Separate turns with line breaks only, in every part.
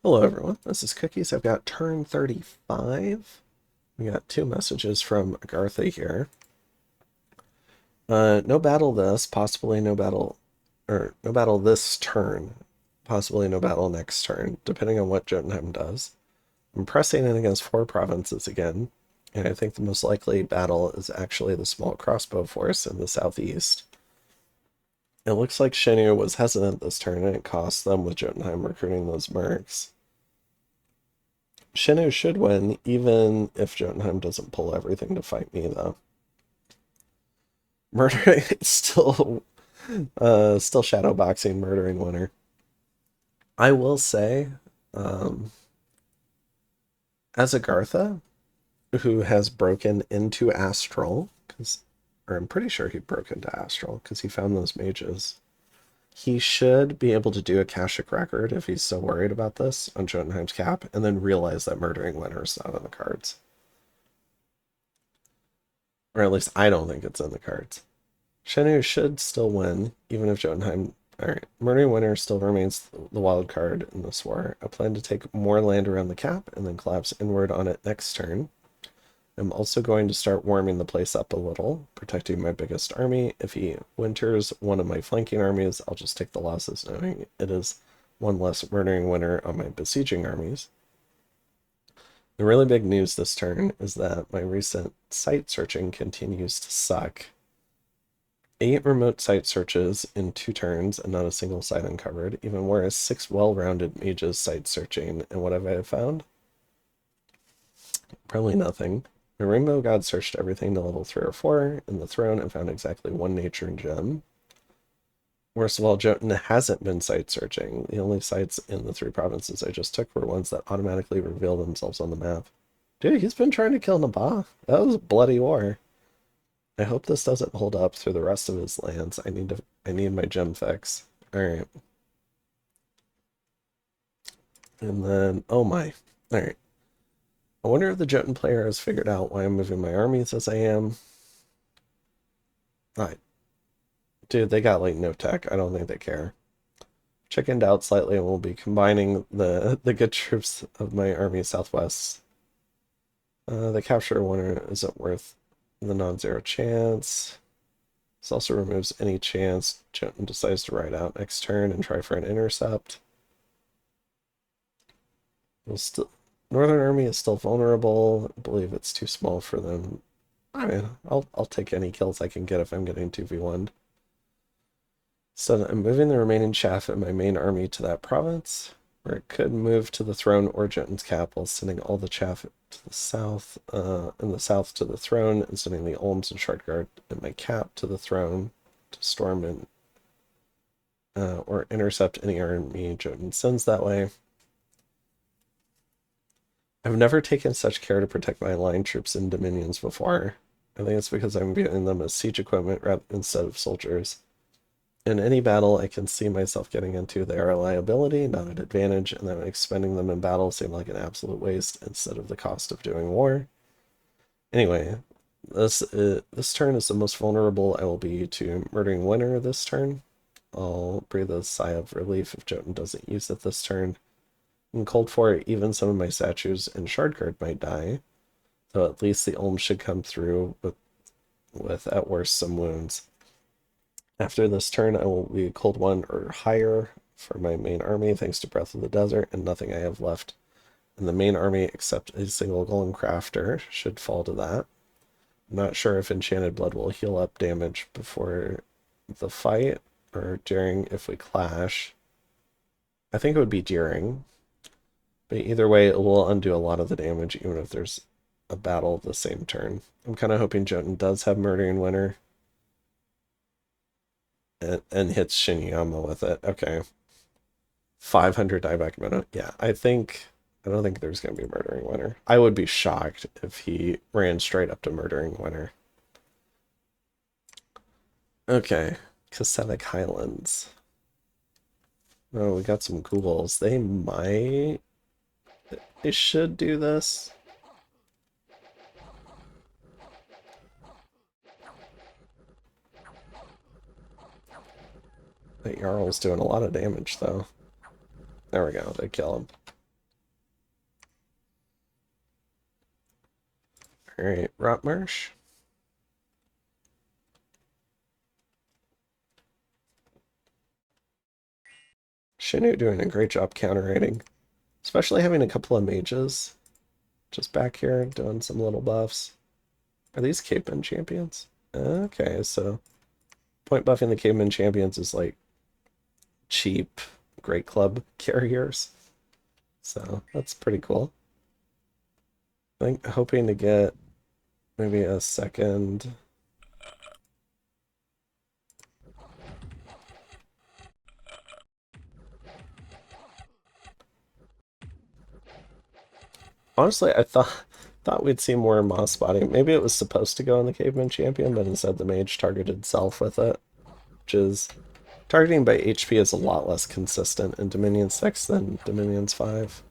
Hello everyone, this is Cookies. I've got turn 35. We got two messages from Agartha here. No battle this, possibly no battle, or no battle this turn, possibly no battle next turn, depending on what Jotunheim does. I'm pressing in against 4 provinces again, and I think the most likely battle is actually the small crossbow force in the southeast. It looks like Shenu was hesitant this turn, and it cost them with Jotunheim recruiting those mercs. Shenu should win, even if Jotunheim doesn't pull everything to fight me, though. Murdering still shadowboxing, murdering winner. I will say, um, as Agartha, who has broken into Astral, or I'm pretty sure he broke into Astral because he found those mages. He should be able to do Akashic Record if he's so worried about this on Jotunheim's cap, and then realize that murdering winner is not on the cards. Or at least I don't think it's in the cards. Shenu should still win, even if Jotunheim... Alright, Murdering Winter still remains the wild card in this war. I plan to take more land around the cap and then collapse inward on it next turn. I'm also going to start warming the place up a little, protecting my biggest army. If he winters one of my flanking armies, I'll just take the losses, knowing it is one less Murdering Winter on my besieging armies. The really big news this turn is that my recent site searching continues to suck. 8 remote site searches in 2 turns and not a single site uncovered, even worse, 6 well-rounded mages site searching, and what have I found? Probably nothing. My Rainbow God searched everything to level 3 or 4 in the throne and found exactly 1 nature gem. Worst of all, Jotun hasn't been site searching. The only sites in the 3 provinces I just took were ones that automatically reveal themselves on the map. Dude, he's been trying to kill Nabah. That was a bloody war. I hope this doesn't hold up through the rest of his lands. I need my gem fix. Alright. And then, oh my. Alright. I wonder if the Jotun player has figured out why I'm moving my armies as I am. Alright. Dude, they got like no tech. I don't think they care. Chickened out slightly and we'll be combining the good troops of my army southwest. The capture winner isn't worth the non-zero chance. This also removes any chance Jotun decides to ride out next turn and try for an intercept. Northern Army is still vulnerable. I believe it's too small for them. I mean, I'll take any kills I can get if I'm getting 2v1'd. So I'm moving the remaining chaff in my main army to that province, where it could move to the throne or Jotun's cap while sending all the chaff to the south, in the south to the throne, and sending the Olms and Shardguard in my cap to the throne to storm and or intercept any army Jotun sends that way. I've never taken such care to protect my line troops and dominions before. I think it's because I'm viewing them as siege equipment instead of soldiers. In any battle I can see myself getting into, they are a liability, not an advantage, and then expending them in battle seemed like an absolute waste instead of the cost of doing war. Anyway, this turn is the most vulnerable I will be to Murdering Winter this turn. I'll breathe a sigh of relief if Jotun doesn't use it this turn. In Cold 4, even some of my statues and Shardguard might die, though at least the Ulm should come through with at worst some wounds. After this turn, I will be Cold 1 or higher for my main army, thanks to Breath of the Desert, and nothing I have left in the main army except a single Golem Crafter should fall to that. I'm not sure if Enchanted Blood will heal up damage before the fight, or during if we clash. I think it would be during. But either way, it will undo a lot of the damage, even if there's a battle the same turn. I'm kind of hoping Jotun does have Murdering Winter. And hits Shinyama with it. Okay. 500 dieback minute. Yeah, I don't think there's going to be Murdering Winter. I would be shocked if he ran straight up to Murdering Winter. Okay. Kasevik Highlands. Oh, we got some ghouls. They should do this. That Jarl's doing a lot of damage, though. There we go. They kill him. Alright, Rotmarsh. Shinu doing a great job counterating, especially having a couple of mages just back here doing some little buffs. Are these caveman champions? Okay, so point buffing the caveman champions is like cheap great club carriers. So that's pretty cool. I think hoping to get maybe a second. Honestly, I thought we'd see more moss spotting. Maybe it was supposed to go on the caveman champion, but instead the mage targeted self with it, which is targeting by HP is a lot less consistent in Dominion 6 than Dominions 5.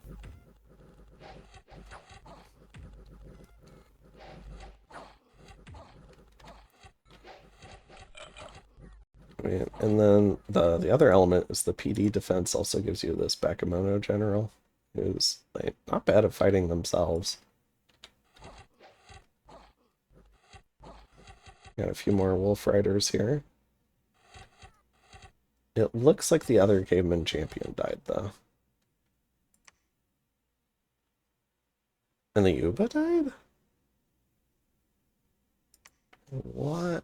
And then the other element is the PD defense also gives you this Bakemono general, who's like not bad at fighting themselves. Got a few more wolf riders here. It looks like the other caveman champion died though. And the Yuba died? What?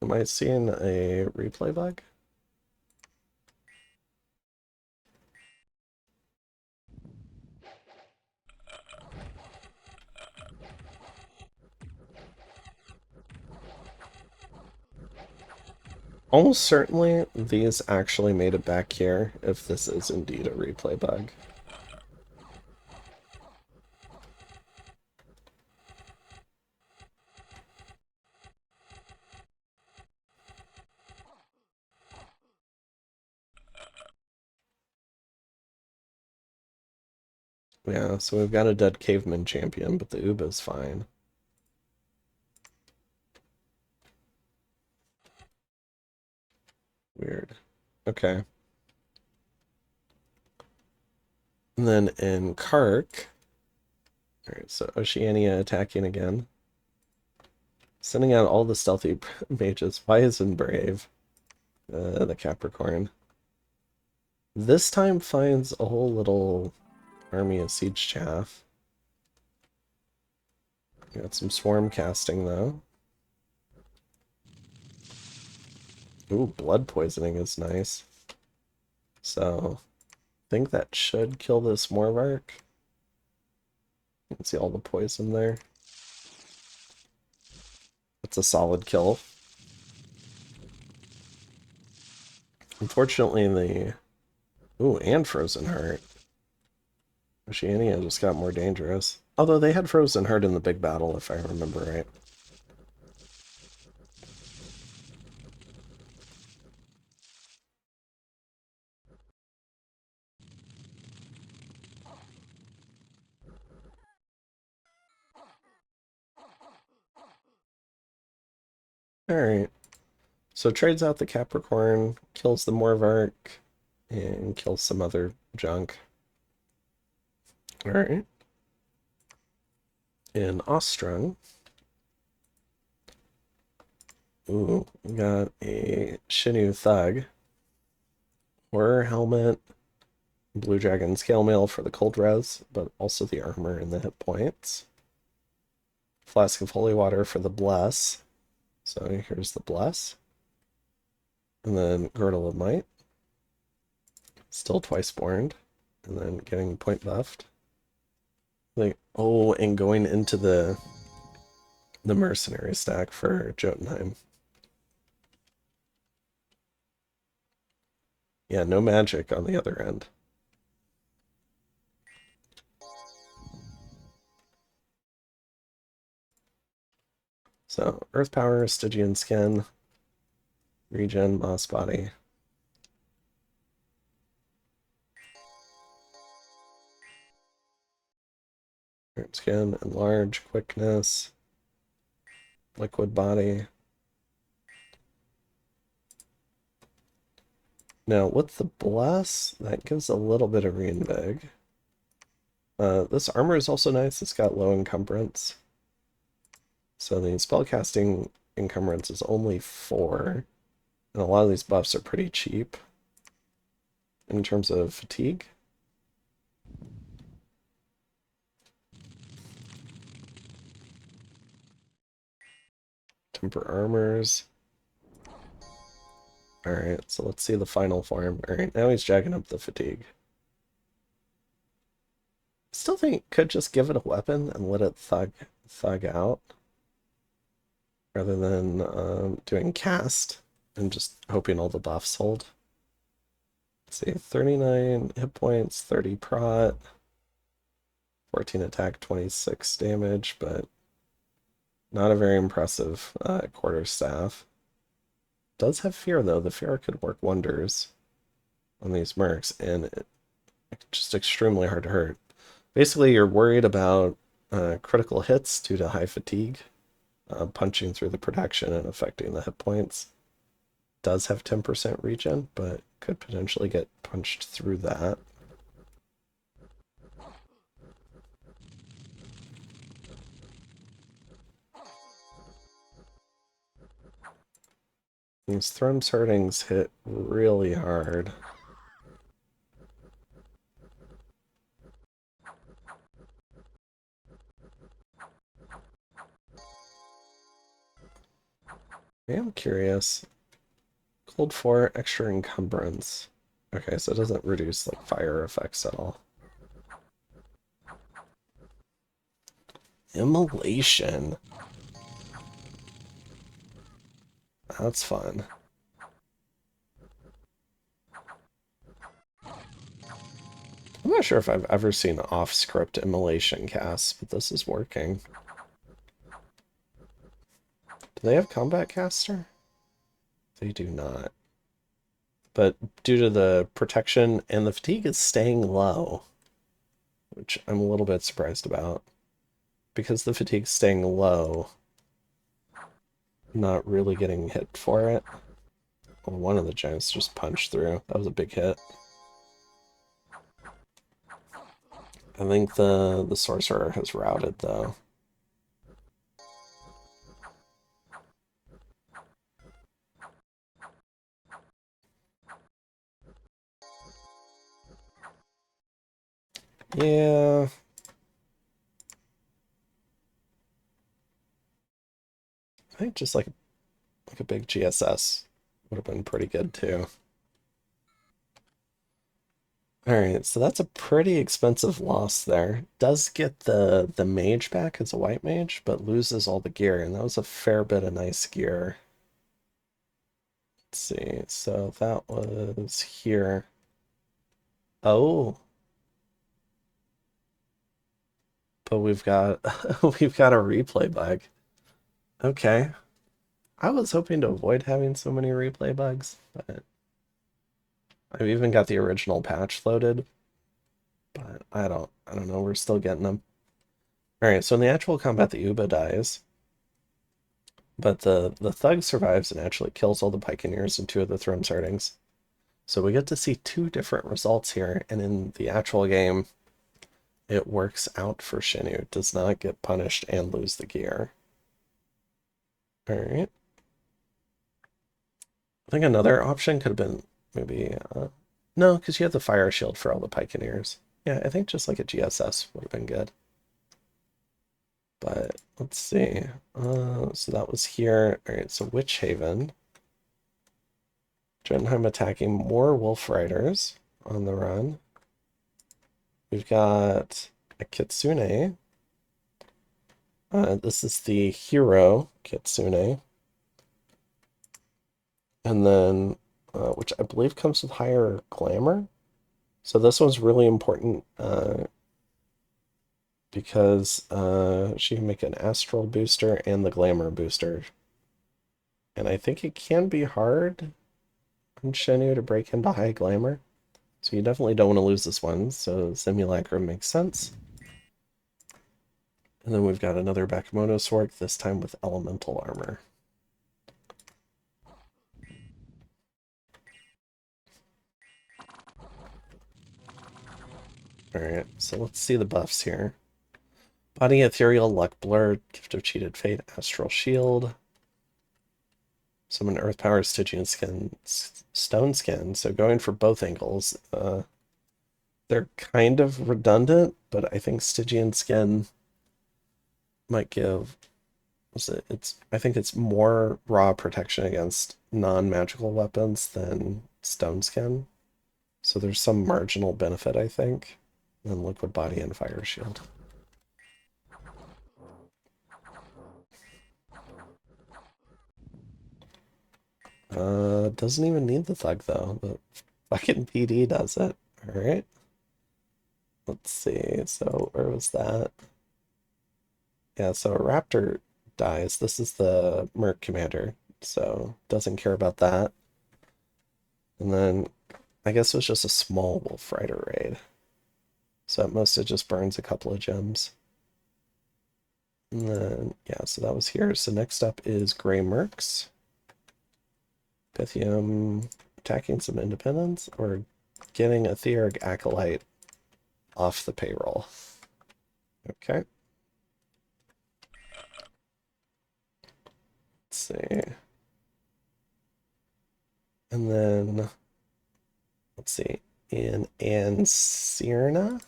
Am I seeing a replay bug? Almost certainly these actually made it back here if this is indeed a replay bug. Yeah, so we've got a dead caveman champion, but the Uba's fine. Weird. Okay. And then in Kark, alright, so Oceania attacking again. Sending out all the stealthy mages. Why isn't Brave? The Capricorn. This time finds a whole little army of siege chaff. Got some swarm casting though. Ooh, blood poisoning is nice. So, I think that should kill this Morvark. You can see all the poison there. That's a solid kill. Unfortunately, the... Ooh, and Frozen Heart. Oceania just got more dangerous. Although they had Frozen Heart in the big battle, if I remember right. Alright. So trades out the Capricorn, kills the Morvark, and kills some other junk. Alright. In Ostrung. Ooh, we got a Shinu Thug. Horror Helmet. Blue Dragon Scale Mail for the cold res, but also the armor and the hit points. Flask of Holy Water for the Bless. So here's the Bless. And then Girdle of Might. Still twice born. And then getting point buffed. Like, oh, and going into the mercenary stack for Jotunheim. Yeah, no magic on the other end. So, Earth Power, Stygian Skin, Regen, Moss Body. Earth Skin, Enlarge, Quickness, Liquid Body. Now, with the Bless, that gives a little bit of Reinvig. This armor is also nice. It's got low encumbrance. So the spellcasting encumbrance is only 4, and a lot of these buffs are pretty cheap in terms of fatigue. Temper armors. Alright, so let's see the final form. Alright, now he's jacking up the fatigue. Still think could just give it a weapon and let it thug out rather than doing cast and just hoping all the buffs hold. Let's see, 39 hit points, 30 prot, 14 attack, 26 damage, but not a very impressive quarterstaff. Does have fear though. The fear could work wonders on these mercs, and it's just extremely hard to hurt. Basically, you're worried about critical hits due to high fatigue, punching through the protection and affecting the hit points. Does have 10% regen, but could potentially get punched through that. These Thrum Hurtings hit really hard. I am curious. Cold 4, extra encumbrance. Okay, so it doesn't reduce like fire effects at all. Immolation. That's fun. I'm not sure if I've ever seen off-script immolation casts, but this is working. Do they have combat caster? They do not. But due to the protection and the fatigue is staying low, which I'm a little bit surprised about. Because the fatigue's staying low, I'm not really getting hit for it. Well, one of the giants just punched through. That was a big hit. I think the sorcerer has routed though. Yeah. I think just like a big GSS would have been pretty good too. Alright, so that's a pretty expensive loss there. Does get the mage back as a white mage, but loses all the gear, and that was a fair bit of nice gear. Let's see, so that was here. Oh. But we've got we've got a replay bug. Okay. I was hoping to avoid having so many replay bugs, but I've even got the original patch loaded. But I don't know, we're still getting them. Alright, so in the actual combat the Uba dies. But the thug survives and actually kills all the pikeneers and 2 of the throne startings. So we get to see 2 different results here, and in the actual game, it works out for Shinu. It does not get punished and lose the gear. Alright. I think another option could have been maybe... no, because you have the fire shield for all the pikeneers. Yeah, I think just like a GSS would have been good. But let's see. So that was here. Alright, so Witch Haven. Jotunheim attacking more Wolf Riders on the run. We've got a Kitsune. This is the hero Kitsune. And then, which I believe comes with higher glamour. So this one's really important because she can make an astral booster and the glamour booster. And I think it can be hard on Shenu to break into high glamour. So you definitely don't want to lose this one, so Simulacrum makes sense. And then we've got another Bakemono sword, this time with elemental armor. Alright, so let's see the buffs here. Body Ethereal, Luck Blur, Gift of Cheated Fate, Astral Shield. Summon Earth Power, Stygian Skin, Stone Skin. So going for both angles. They're kind of redundant, but I think Stygian Skin might give. I think it's more raw protection against non-magical weapons than Stone Skin. So there's some marginal benefit, I think. And Liquid Body and Fire Shield. Doesn't even need the thug though. The fucking PD does it. Alright. Let's see. So where was that? Yeah, so a raptor dies. This is the Merc commander, so doesn't care about that. And then I guess it was just a small Wolf Rider raid. So at most it just burns a couple of gems. And then, yeah, so that was here. So next up is Gray Mercs. Pythium attacking some independents or getting Etheric Acolyte off the payroll. Okay. Let's see. And then, let's see, in Ansirna,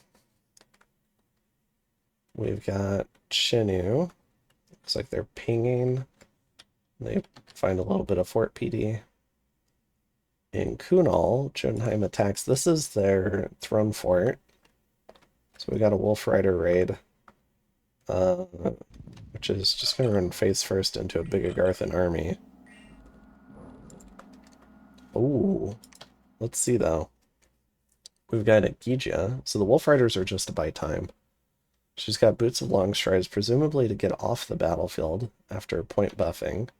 we've got Chinu. Looks like they're pinging. They find a little bit of Fort PD. In Kunal, Jotunheim attacks. This is their throne fort. So we got a Wolf Rider raid, which is just going to run face first into a big Agarthan army. Ooh, let's see though. We've got a Gija. So the Wolf Riders are just to buy time. She's got Boots of Long Strides, presumably to get off the battlefield after point buffing.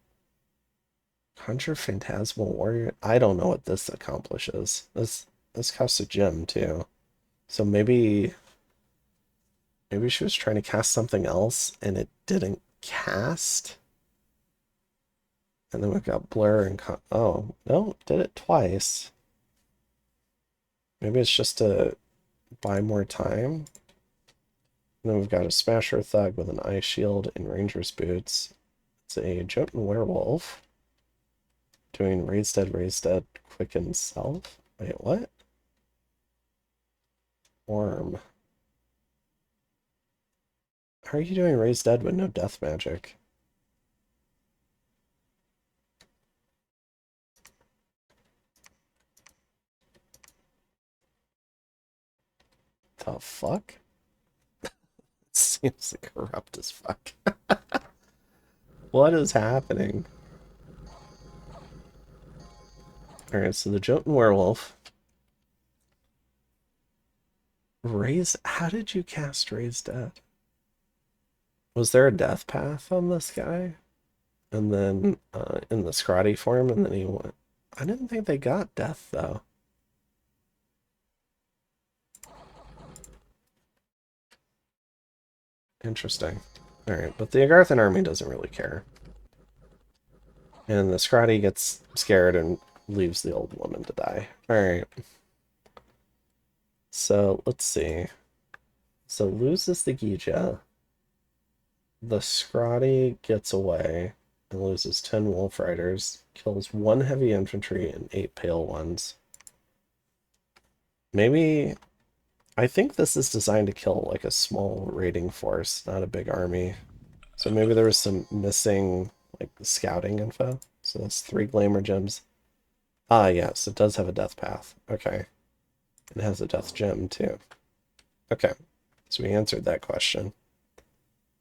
Conjure Phantasmal Warrior. I don't know what this accomplishes. This costs a gem too. So maybe she was trying to cast something else and it didn't cast. And then we've got Blur and oh no, did it twice. Maybe it's just to buy more time. And then we've got a Smasher Thug with an Ice Shield and Ranger's Boots. It's a Jotun Werewolf doing Raise Dead, Quicken Self. Wait, what? Worm. How are you doing Raise Dead with no death magic? The fuck? It seems corrupt as fuck. What is happening? Alright, so the Jotun Werewolf. How did you cast Raise Dead? Was there a death path on this guy? And then in the Scrotty form, and then he went. I didn't think they got death though. Interesting. Alright, but the Agarthan army doesn't really care. And the Scrotty gets scared and leaves the old woman to die. Alright. So, let's see. So, loses the Gija. The Scrotty gets away and loses 10 Wolf Riders. Kills 1 heavy infantry and 8 pale ones. Maybe... I think this is designed to kill like a small raiding force, not a big army. So maybe there was some missing like scouting info. So that's 3 glamour gems. Ah, yes, it does have a death path. Okay. It has a death gem too. Okay. So we answered that question.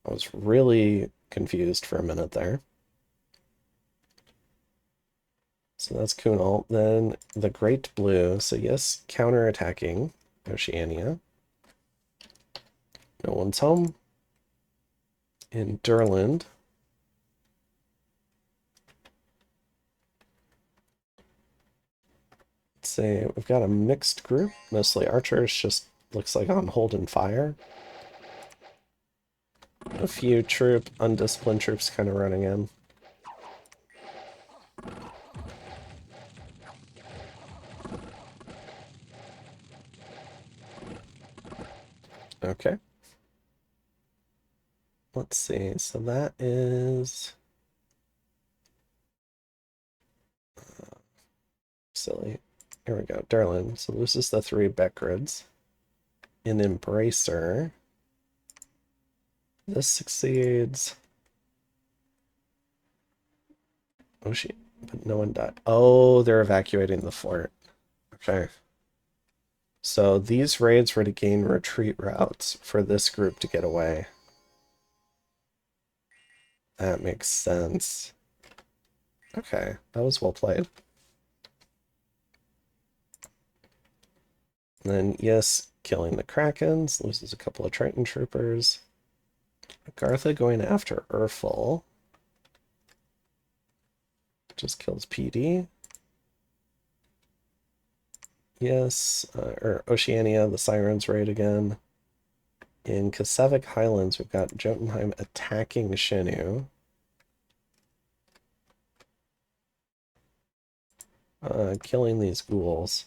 I was really confused for a minute there. So that's Kunal. Then the Great Blue. So yes, counterattacking Oceania. No one's home. In Durland. Let's say we've got a mixed group, mostly archers, just looks like on hold and fire. A few undisciplined troops kind of running in. Okay. let's see. So that is silly. Here we go, Darlin. So this is the 3 bet grids. In Embracer, this succeeds. Oh, but no one died. Oh, they're evacuating the fort. Okay. So these raids were to gain retreat routes for this group to get away. That makes sense. Okay, that was well played. And then, yes, killing the Krakens, loses a couple of Triton troopers. Gartha going after Urfel. Just kills PD. Yes, or Oceania, the Sirens raid again. In Kasevik Highlands, we've got Jotunheim attacking Shinu. Killing these ghouls.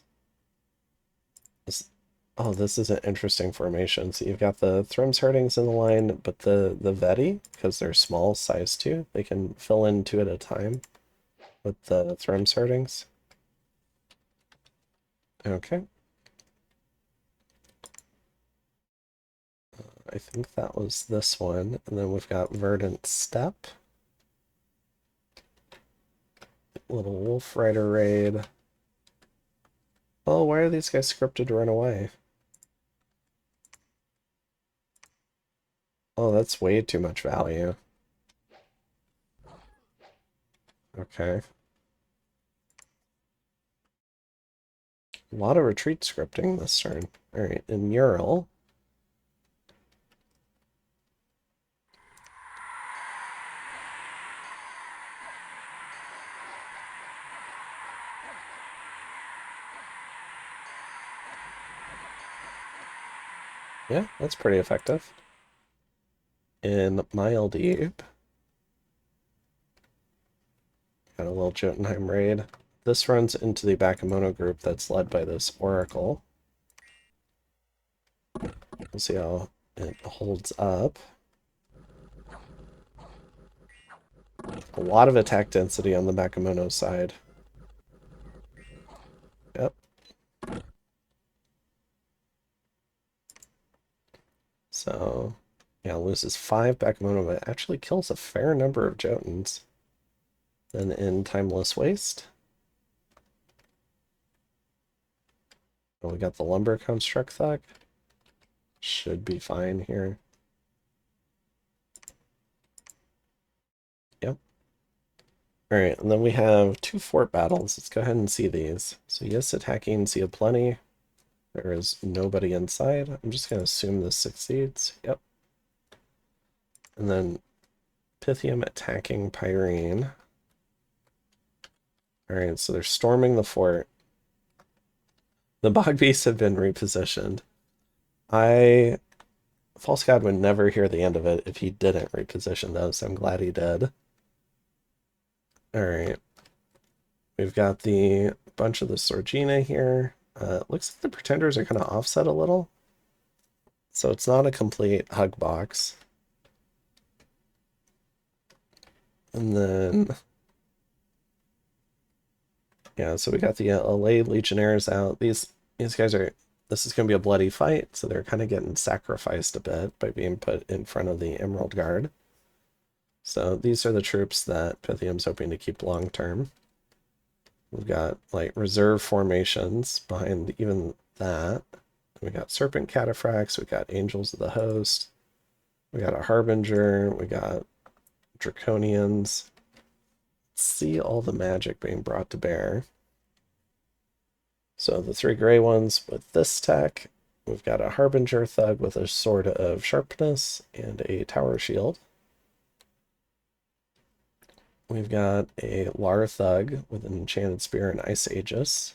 Oh, this is an interesting formation. So you've got the Thrims Herdings in the line, but the Veti, because they're small size too, they can fill in 2 at a time with the Thrims Herdings. Okay. I think that was this one. And then we've got Verdant Steppe. Little Wolf Rider raid. Oh, why are these guys scripted to run away? Oh, that's way too much value. Okay. A lot of retreat scripting this turn. Alright, and Mural. Yeah, that's pretty effective. In Mile Deep, got a little Jotunheim raid. This runs into the Bakemono group that's led by this Oracle. We'll see how it holds up. A lot of attack density on the Bakemono side. Yep. So, yeah, loses 5 Bakemono, but actually kills a fair number of Jotuns. Then in Timeless Waste, oh, we got the Lumber Construct Thug. Should be fine here. Yep. Alright, and then we have 2 fort battles. Let's go ahead and see these. So yes, attacking Sea of Plenty. There is nobody inside. I'm just going to assume this succeeds. Yep. And then Pythium attacking Pyrene. Alright, so they're storming the fort. The Bog Beasts have been repositioned. False God would never hear the end of it if he didn't reposition those, so I'm glad he did. Alright. We've got the bunch of the Sorgina here. Looks like the Pretenders are kind of offset a little. So it's not a complete hug box. And then, yeah, so we got the LA Legionnaires out. These guys are, this is going to be a bloody fight, so they're kind of getting sacrificed a bit by being put in front of the Emerald Guard. So these are the troops that Pythium's hoping to keep long term. We've got like reserve formations behind even that. We got Serpent Cataphracts, we got Angels of the Host, we got a Harbinger, we got Draconians. Let's see all the magic being brought to bear. So the 3 gray ones with this tech, we've got a Harbinger Thug with a Sword of Sharpness and a Tower Shield. We've got a Lar Thug with an Enchanted Spear and Ice Aegis.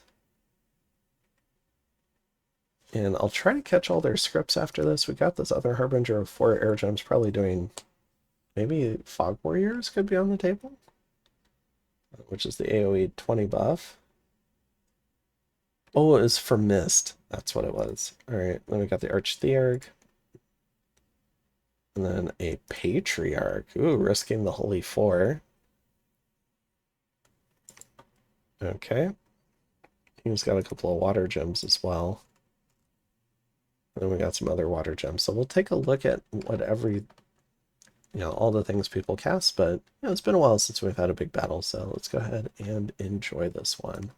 And I'll try to catch all their scripts after this. We got this other Harbinger of 4 air gems probably doing, maybe Fog Warriors could be on the table, which is the AoE 20 buff. Oh, it was for Mist. That's what it was. All right, then we got the Archtheurg. And then a Patriarch. Ooh, risking the Holy Four. Okay. He's got a couple of water gems as well. And then we got some other water gems. So we'll take a look at what every, all the things people cast, but it's been a while since we've had a big battle, so let's go ahead and enjoy this one.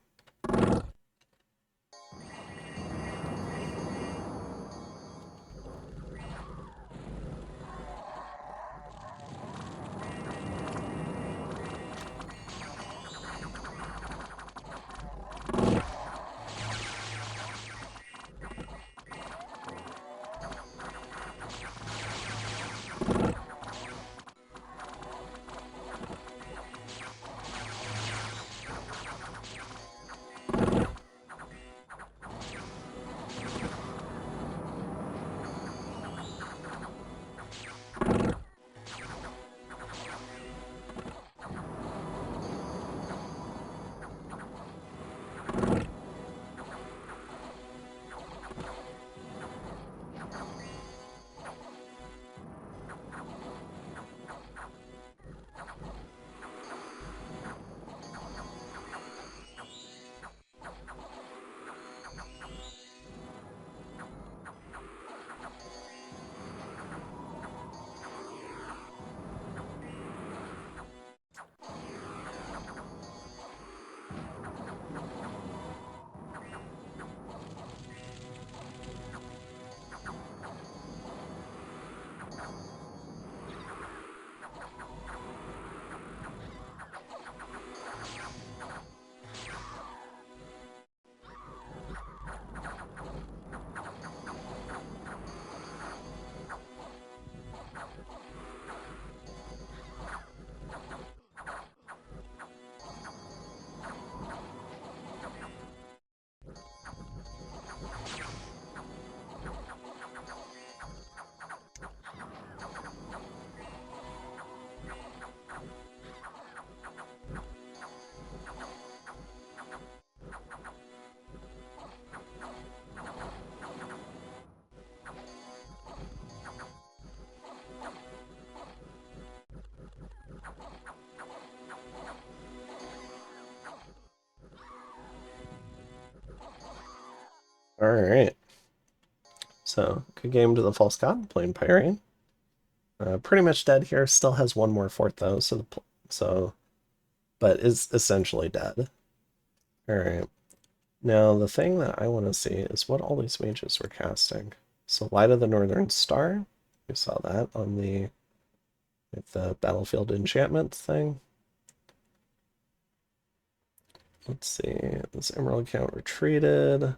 All right. So, good game to the False God, playing Pyrene. Pretty much dead here. Still has one more fort though, but is essentially dead. All right. Now the thing that I want to see is what all these mages were casting. So Light of the Northern Star, we saw that on the battlefield enchantment thing. Let's see. This Emerald count retreated.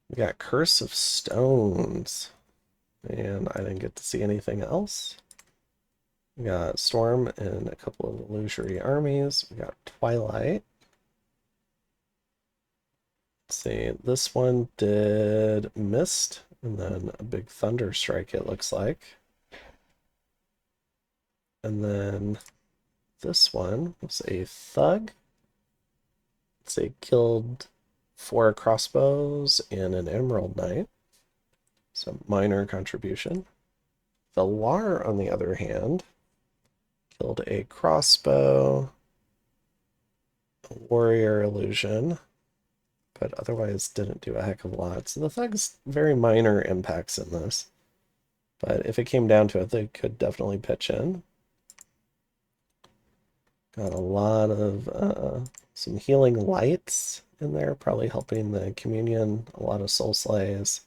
We got Curse of Stones. And I didn't get to see anything else. We got Storm and a couple of illusory armies. We got Twilight. Let's see, this one did Mist, and then a big Thunder Strike, it looks like. And then this one was a Thug. Let's see, killed 4 crossbows and an Emerald Knight. So minor contribution. The Lar, on the other hand, killed a crossbow, a warrior illusion, but otherwise didn't do a heck of a lot. So the Thug's very minor impacts in this. But if it came down to it, they could definitely pitch in. Got a lot of some healing lights in there, probably helping the communion. A lot of soul slays.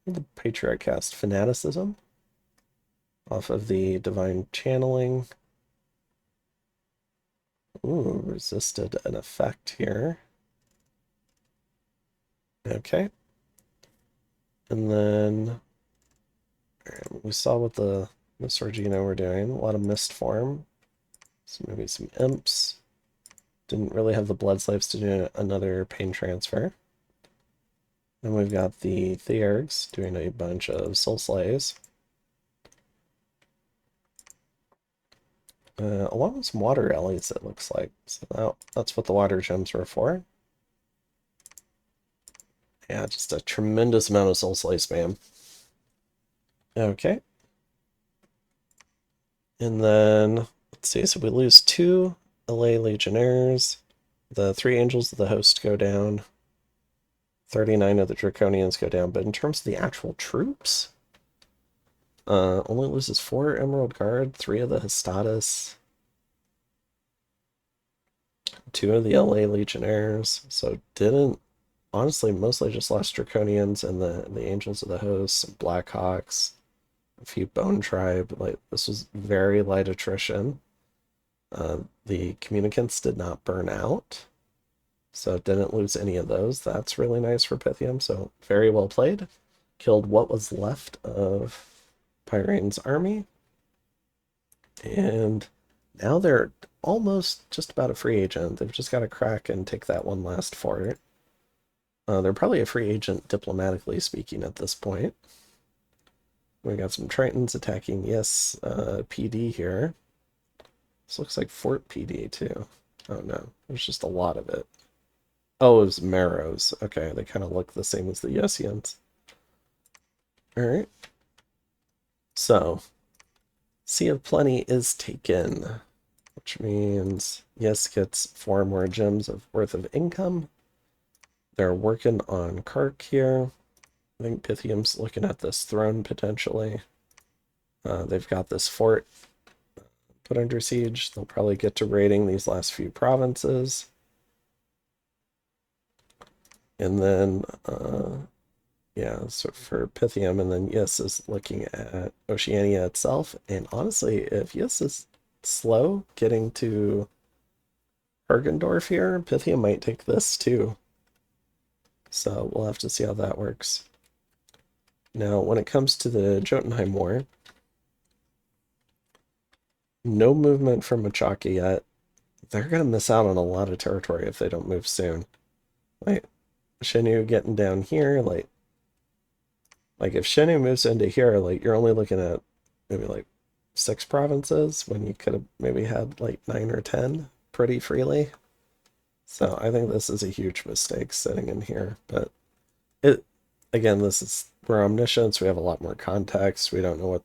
The Patriarch cast Fanaticism off of the Divine Channeling. Ooh, resisted an effect here. Okay. And then we saw what the Miss Regina were doing. A lot of Mist form. So maybe some Imps. Didn't really have the Blood Slaves to do another Pain Transfer. Then we've got the Theurgs doing a bunch of Soul Slays. Along with some Water Alleys, it looks like. So that's what the Water Gems were for. Yeah, just a tremendous amount of Soul Slay spam. Okay. And then, let's see, so we lose 2 LA Legionnaires. The 3 Angels of the Host go down. 39 of the Draconians go down. But in terms of the actual troops, only loses 4 Emerald Guard, 3 of the Hestatus, 2 of the LA Legionnaires. So didn't, honestly, mostly just lost Draconians and the Angels of the Host, some Blackhawks, a few Bone Tribe. Like, this was very light attrition. The Communicants did not burn out, so didn't lose any of those. That's really nice for Pythium, so very well played. Killed what was left of Pyrene's army, and now they're almost just about a free agent. They've just got to crack and take that one last fort. They're probably a free agent diplomatically speaking at this point. We got some Tritons attacking, yes, PD here. This looks like Fort PD too. Oh no, there's just a lot of it. Oh, it was Marrows. Okay, they kind of look the same as the Yessians. Alright. So, Sea of Plenty is taken, which means Yes gets 4 more gems worth of income. They're working on Kark here. I think Pythium's looking at this throne potentially. They've got this fort put under siege. They'll probably get to raiding these last few provinces. And then, yeah, so for Pythium, and then Yes is looking at Oceania itself. And honestly, if Yes is slow getting to Hergendorf here, Pythium might take this too. So we'll have to see how that works. Now, when it comes to the Jotunheim War, no movement from Machaka yet. They're going to miss out on a lot of territory if they don't move soon. Like, Shenu getting down here, like if Shenu moves into here, like, you're only looking at maybe like 6 provinces when you could have maybe had like 9 or 10 pretty freely. So I think this is a huge mistake sitting in here, but again, we're omniscient, so we have a lot more context. We don't know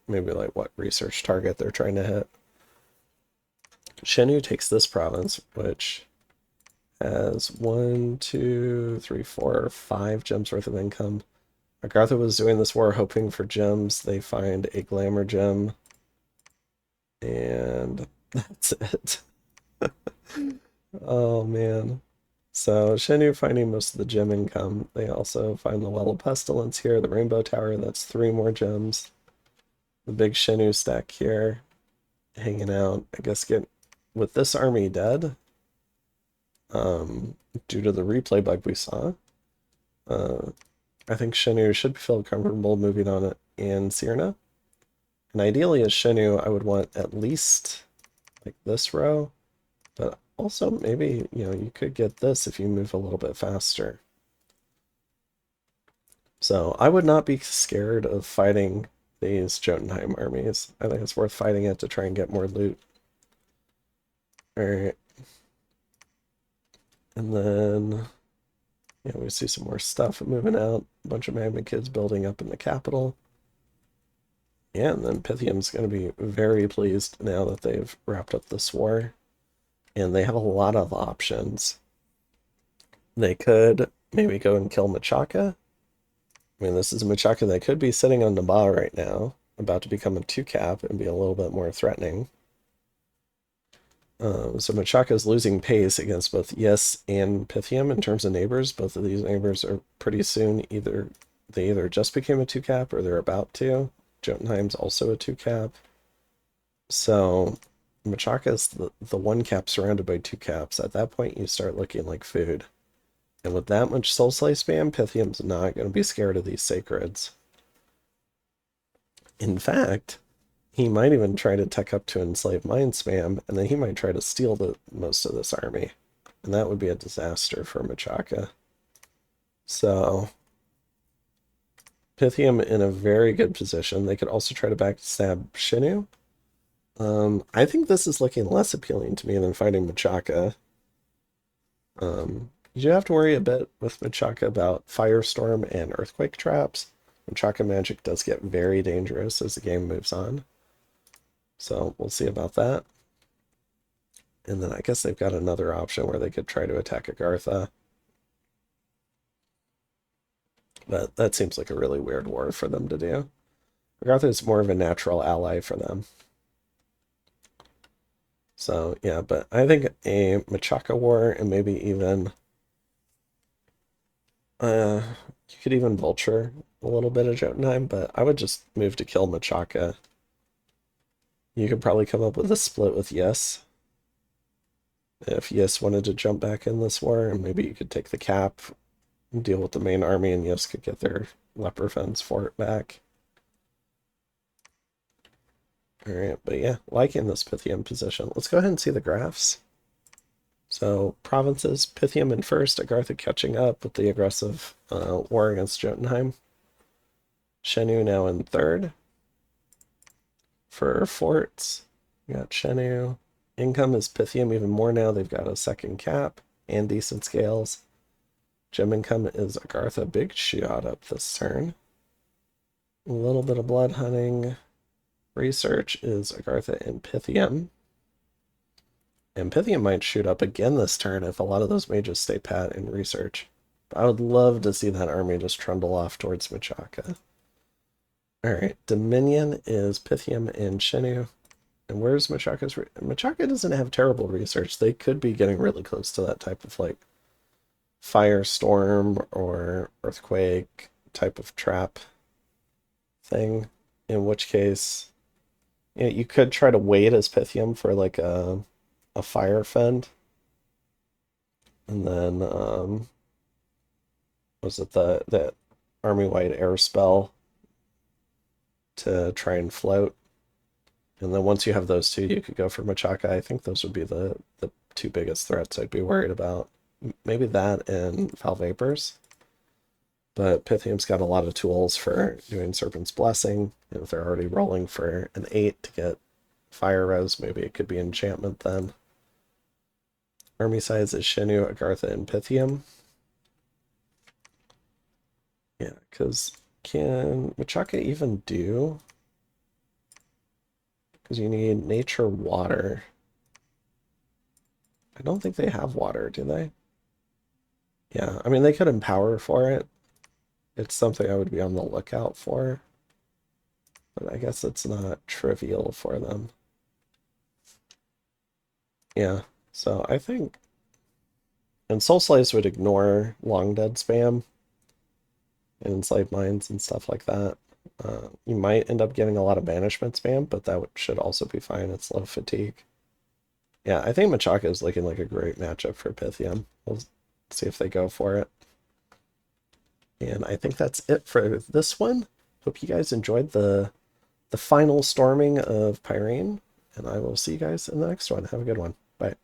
what research target they're trying to hit. Shenu takes this province, which has 1, 2, 3, 4, 5 gems worth of income. Agartha was doing this war hoping for gems. They find a glamour gem, and that's it. Oh man. So Shenu finding most of the gem income. They also find the Well of Pestilence here, the Rainbow Tower, that's 3 more gems. The big Shenu stack here, hanging out. I guess with this army dead, due to the replay bug we saw, I think Shenu should feel comfortable moving on it in Sirna. And ideally as Shenu, I would want at least like this row, but also maybe, you could get this if you move a little bit faster. So I would not be scared of fighting these Jotunheim armies. I think it's worth fighting it to try and get more loot. Alright. And then, we see some more stuff moving out. A bunch of magma kids building up in the capital. Yeah, and then Pythium's going to be very pleased now that they've wrapped up this war. And they have a lot of options. They could maybe go and kill Machaka. I mean, this is a Machaka that could be sitting on Nabal right now, about to become a 2-cap and be a little bit more threatening. So Machaka is losing pace against both Yes and Pythium in terms of neighbors. Both of these neighbors are pretty soon they either just became a 2-cap or they're about to. Jotunheim's also a 2-cap. So Machaka is the 1-cap surrounded by 2-caps. At that point, you start looking like food. And with that much Soul Slice spam, Pythium's not going to be scared of these Sacreds. In fact, he might even try to tech up to Enslave Mind spam, and then he might try to steal most of this army. And that would be a disaster for Machaka. So, Pythium in a very good position. They could also try to backstab Shinu. I think this is looking less appealing to me than fighting Machaka. You do have to worry a bit with Machaka about Firestorm and Earthquake traps. Machaka magic does get very dangerous as the game moves on. So we'll see about that. And then I guess they've got another option where they could try to attack Agartha. But that seems like a really weird war for them to do. Agartha is more of a natural ally for them. So yeah, but I think a Machaka war and maybe even you could even vulture a little bit of Jotunheim, but I would just move to kill Machaka. You could probably come up with a split with Yes. If Yes wanted to jump back in this war, and maybe you could take the cap and deal with the main army, and Yes could get their Leprechauns fort back. Alright, but yeah, liking this Pythium position. Let's go ahead and see the graphs. So, provinces, Pythium in first, Agartha catching up with the aggressive war against Jotunheim. Shenu now in third. For forts, we got Shenu. Income is Pythium even more now. They've got a second cap and decent scales. Gem income is Agartha. Big shot up this turn. A little bit of blood hunting. Research is Agartha and Pythium. And Pythium might shoot up again this turn if a lot of those mages stay pat in research. But I would love to see that army just trundle off towards Machaka. Alright, Dominion is Pythium and Shenu. And where's Machaka's? Machaka doesn't have terrible research. They could be getting really close to that type of like firestorm or earthquake type of trap thing. In which case, you know, you could try to wait as Pythium for like a fire fend. And then was it the army-wide air spell to try and float? And then once you have those two, you could go for Machaka. I think those would be the two biggest threats I'd be worried about. Maybe that and Foul Vapors. But Pythium's got a lot of tools for doing Serpent's Blessing. And if they're already rolling for an 8 to get Fire Res, maybe it could be Enchantment then. Army size is Shenu, Agartha, and Pythium. Yeah, because can Machaka even do? Because you need nature water. I don't think they have water, do they? Yeah, I mean, they could empower for it. It's something I would be on the lookout for. But I guess it's not trivial for them. Yeah, so I think... And Soul Slaves would ignore Long Dead spam and Enslaved Minds and stuff like that. You might end up getting a lot of banishment spam, but that should also be fine. It's low fatigue. Yeah, I think Machaka is looking like a great matchup for Pythium. We'll see if they go for it. And I think that's it for this one. Hope you guys enjoyed the final storming of Pyrene, and I will see you guys in the next one. Have a good one. Bye.